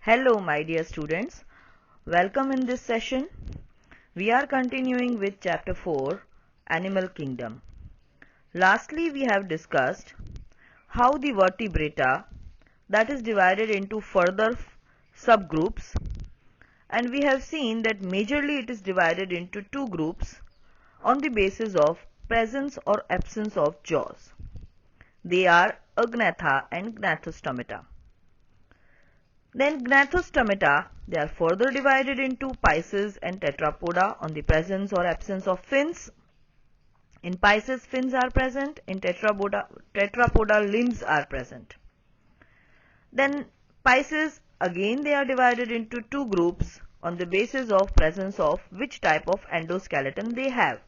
Hello my dear students, welcome in this session. We are continuing with chapter 4, Animal Kingdom. Lastly we have discussed how the vertebrata, that is divided into further subgroups, and we have seen that majorly it is divided into two groups on the basis of presence or absence of jaws. They are Agnatha and Gnathostomata. Then Gnathostomata, they are further divided into Pisces and Tetrapoda on the presence or absence of fins. In Pisces, fins are present. In Tetrapoda, limbs are present. Then Pisces, again they are divided into two groups on the basis of presence of which type of endoskeleton they have.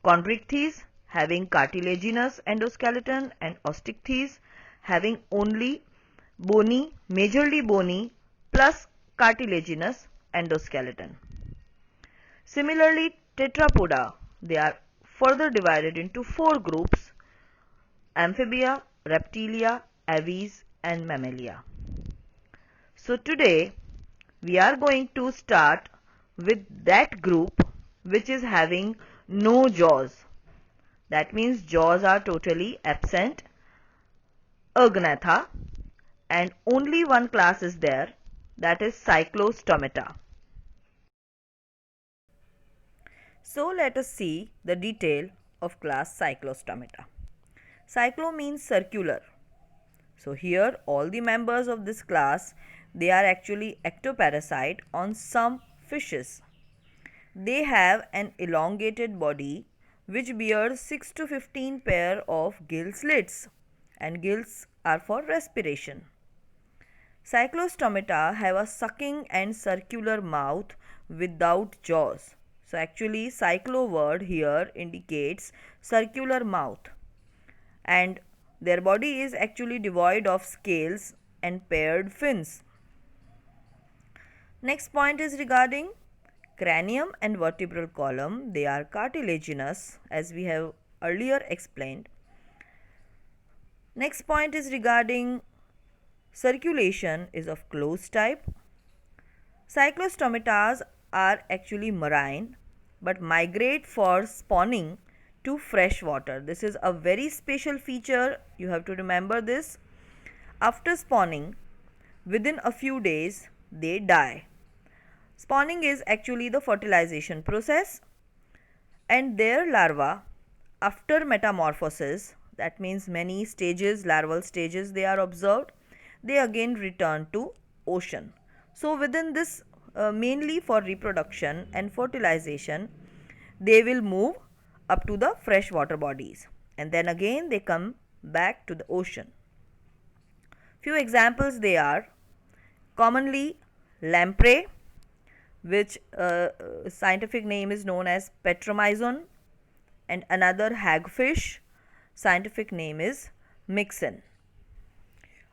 Chondrichthyes having cartilaginous endoskeleton and Osteichthyes having only bony, majorly bony plus cartilaginous endoskeleton. Similarly, Tetrapoda, they are further divided into four groups: Amphibia, Reptilia, Aves and Mammalia. So today we are going to start with that group which is having no jaws. That means jaws are totally absent, Agnatha, and only one class is there, that is Cyclostomata. So let us see the detail of class Cyclostomata. Cyclo means circular. So here all the members of this class, they are actually ectoparasite on some fishes. They have an elongated body which bears 6 to 15 pair of gill slits, and gills are for respiration. Cyclostomata have a sucking and circular mouth without jaws. So actually cyclo word here indicates circular mouth, and their body is actually devoid of scales and paired fins. Next point is regarding cranium and vertebral column. They are cartilaginous as we have earlier explained. Next point is regarding circulation is of closed type. Cyclostomatas are actually marine but migrate for spawning to fresh water. This is a very special feature, you have to remember this. After spawning, within a few days they die. Spawning is actually the fertilization process, and their larva, after metamorphosis, that means many stages, larval stages they are observed, they again return to ocean. So within this mainly for reproduction and fertilization, they will move up to the freshwater bodies and then again they come back to the ocean. Few examples they are commonly lamprey, which scientific name is known as Petromyzon, and another hagfish, scientific name is Mixin.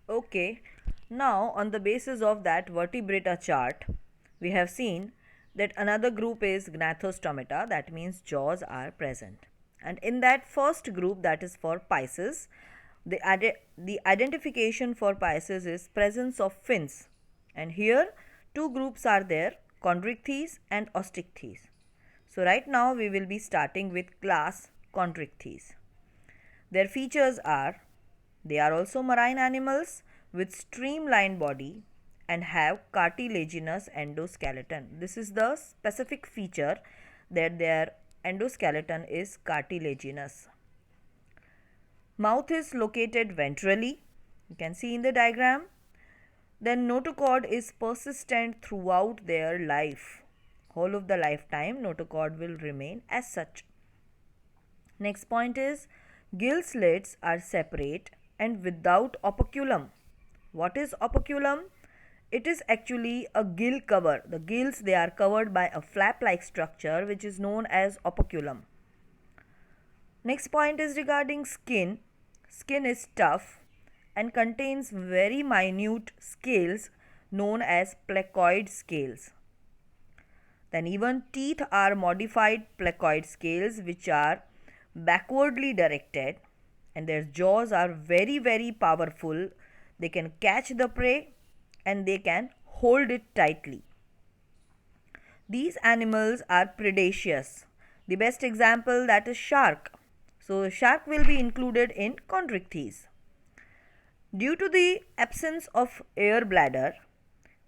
Okay, now on the basis of that vertebrata chart, we have seen that another group is Gnathostomata, that means jaws are present. And in that first group, that is for Pisces, the identification for Pisces is presence of fins. And here two groups are there, Chondrichthyes and Osteichthyes. So right now we will be starting with class Chondrichthyes. Their features are, they are also marine animals with streamlined body and have cartilaginous endoskeleton. This is the specific feature, that their endoskeleton is cartilaginous. Mouth is located ventrally, you can see in the diagram. Then notochord is persistent throughout their life. Whole of the lifetime notochord will remain as such. Next point is gill slits are separate and without operculum. What is operculum? It is actually a gill cover. The gills, they are covered by a flap-like structure which is known as operculum. Next point is regarding skin. Skin is tough and contains very minute scales known as placoid scales. Then even teeth are modified placoid scales which are backwardly directed, and their jaws are very powerful. They can catch the prey and they can hold it tightly. These animals are predaceous. The best example, that is shark. So shark will be included in chondrichthyes. Due to the absence of air bladder,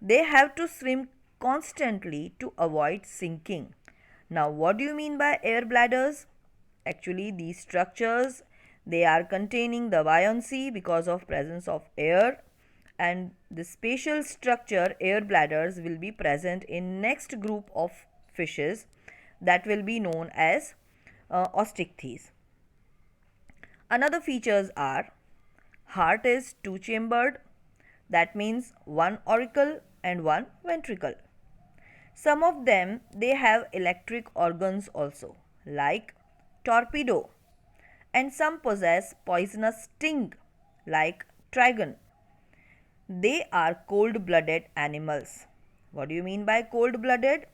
they have to swim constantly to avoid sinking. Now what do you mean by air bladders? Actually these structures, they are containing the buoyancy because of presence of air, and the spatial structure air bladders will be present in next group of fishes that will be known as osteichthyes. Another features are heart is two chambered, that means one auricle and one ventricle. Some of them they have electric organs also, like torpedo, and some possess poisonous sting like trigon. They are cold blooded animals. What do you mean by cold blooded?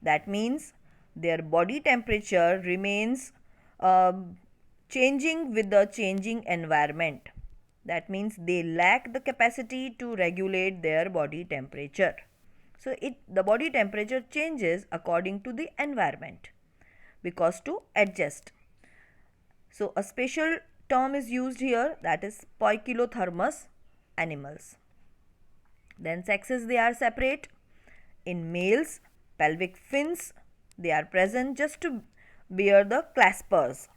That means their body temperature remains uh, changing with the changing environment. That means they lack the capacity to regulate their body temperature. So the body temperature changes according to the environment because to adjust. So a special term is used here, that is poikilothermous animals. Then sexes, they are separate. In males, pelvic fins, they are present just to bear the claspers,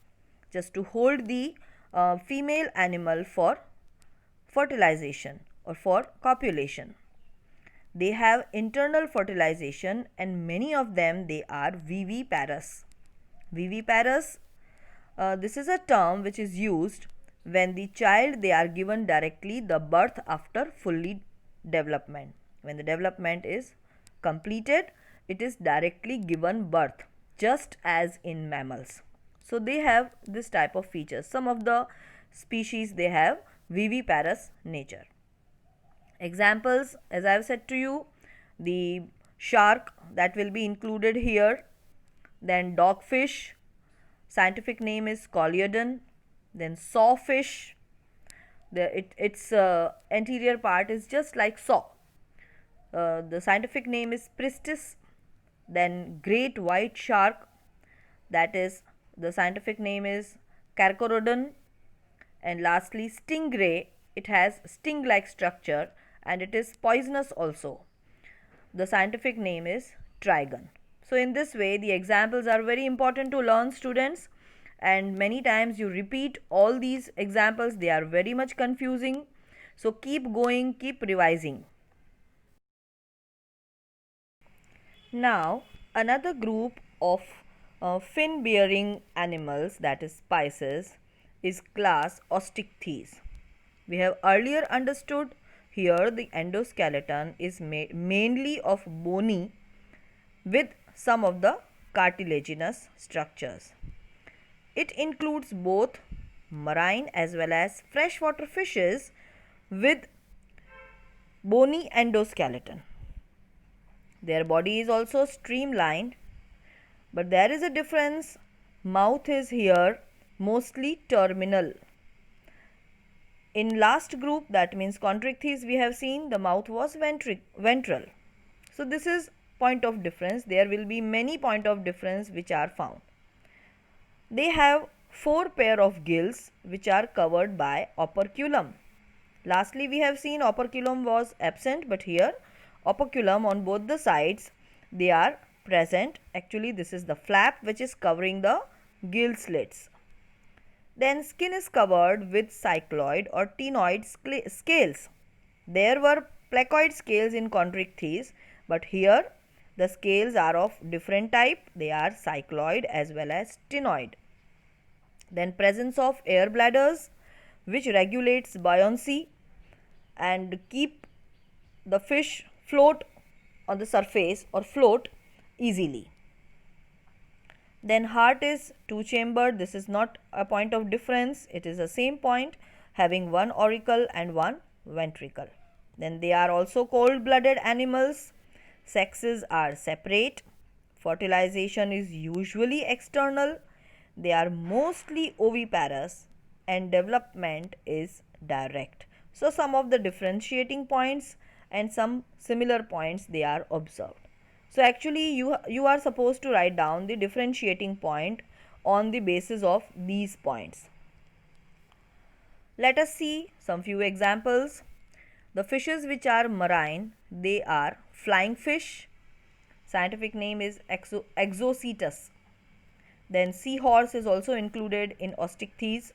just to hold the female animal for fertilization or for copulation. They have internal fertilization, and many of them they are viviparous. Viviparous, this is a term which is used when the child they are given directly the birth after fully development. When the development is completed, it is directly given birth, just as in mammals. So they have this type of features. Some of the species they have viviparous nature. Examples, as I have said to you, the shark, that will be included here. Then dogfish, scientific name is Colliodon. Then sawfish, its anterior part is just like saw. The scientific name is Pristis. Then great white shark, that is, the scientific name is Carcharodon. And lastly stingray, it has sting like structure and it is poisonous also. The scientific name is trigon. So in this way the examples are very important to learn, students, and many times you repeat all these examples, they are very much confusing. So keep going, keep revising. Now another group of fin bearing animals, that is spices, is class Osteichthyes. We have earlier understood here the endoskeleton is mainly of bony with some of the cartilaginous structures. It includes both marine as well as freshwater fishes with bony endoskeleton. Their body is also streamlined, but there is a difference. Mouth is here mostly terminal. In last group, that means chondrichthyes, we have seen the mouth was ventral. So this is point of difference. There will be many point of difference which are found. They have 4 pair of gills which are covered by operculum. Lastly we have seen operculum was absent, but here operculum on both the sides they are present. Actually this is the flap which is covering the gill slits. Then skin is covered with cycloid or ctenoid scales. There were placoid scales in chondrichthyes, but here the scales are of different type. They are cycloid as well as ctenoid. Then presence of air bladders which regulates buoyancy and keep the fish float on the surface or float easily. Then heart is two chambered. This is not a point of difference. It is the same point, having one auricle and one ventricle. Then they are also cold blooded animals. Sexes are separate. Fertilization is usually external. They are mostly oviparous and development is direct. So some of the differentiating points and some similar points they are observed. So actually you are supposed to write down the differentiating point on the basis of these points. Let us see some few examples. The fishes which are marine, they are flying fish. Scientific name is Exocetus. Then seahorse is also included in Osteichthyes.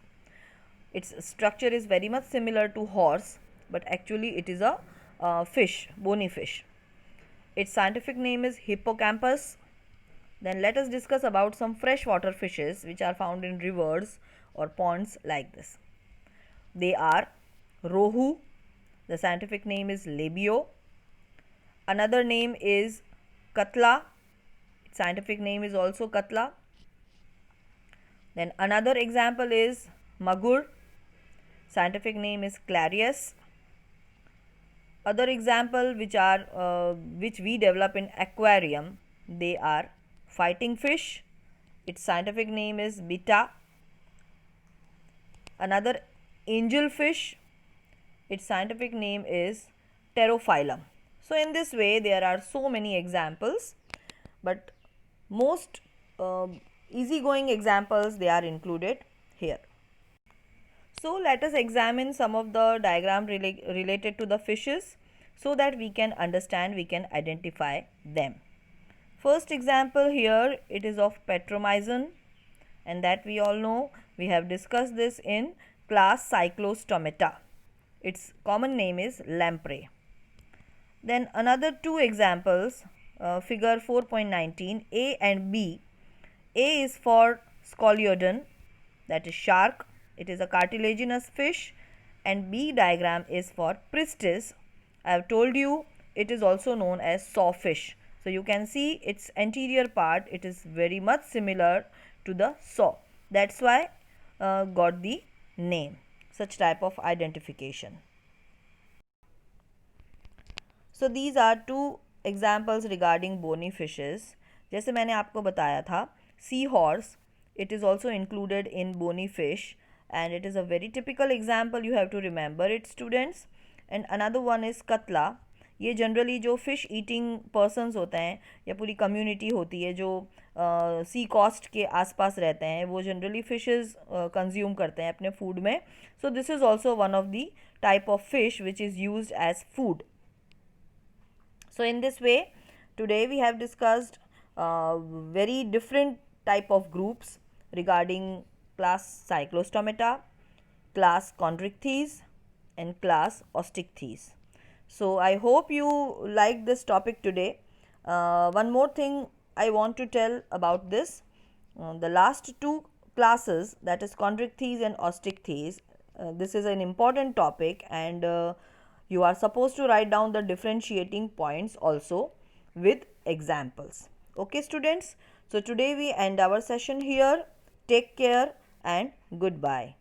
Its structure is very much similar to horse, but actually it is a fish, bony fish. Its scientific name is Hippocampus. Then let us discuss about some freshwater fishes which are found in rivers or ponds like this. They are rohu. The scientific name is labio. Another name is katla. Its scientific name is also katla. Then another example is magur. Scientific name is clarius. Other example which we develop in aquarium, they are fighting fish. Its scientific name is betta. Another angel fish, its scientific name is pterophyllum. So in this way there are so many examples, but most easygoing examples they are included here. So let us examine some of the diagram related to the fishes so that we can understand, we can identify them. First example here, it is of Petromyzon, and that we all know, we have discussed this in class Cyclostomata. Its common name is lamprey. Then another two examples, figure 4.19, A and B. A is for Scoliodon, that is shark. It is a cartilaginous fish, and B diagram is for Pristis. I have told you it is also known as sawfish. So you can see its anterior part, it is very much similar to the saw. That's why got the name, such type of identification. So these are two examples regarding bony fishes. जैसे मैंने आपको बताया था, seahorse, it is also included in bony fish, and it is a very typical example. You have to remember it, students. And another one is katla. ये generally जो fish eating persons होते हैं या पूरी कम्युनिटी होती है जो सी cost के आसपास रहते हैं, वो जनरली फ़िशेस कंज्यूम करते हैं अपने फूड में. So this is also one of the type of fish which is used as food. So in this way, today we have discussed very different type of groups regarding class Cyclostomata, class Chondrichthyes, and class Osteichthyes. So I hope you like this topic today. One more thing I want to tell about this. The last two classes, that is Chondrichthyes and Osteichthyes, this is an important topic, and you are supposed to write down the differentiating points also with examples. Okay students, so today we end our session here. Take care and goodbye.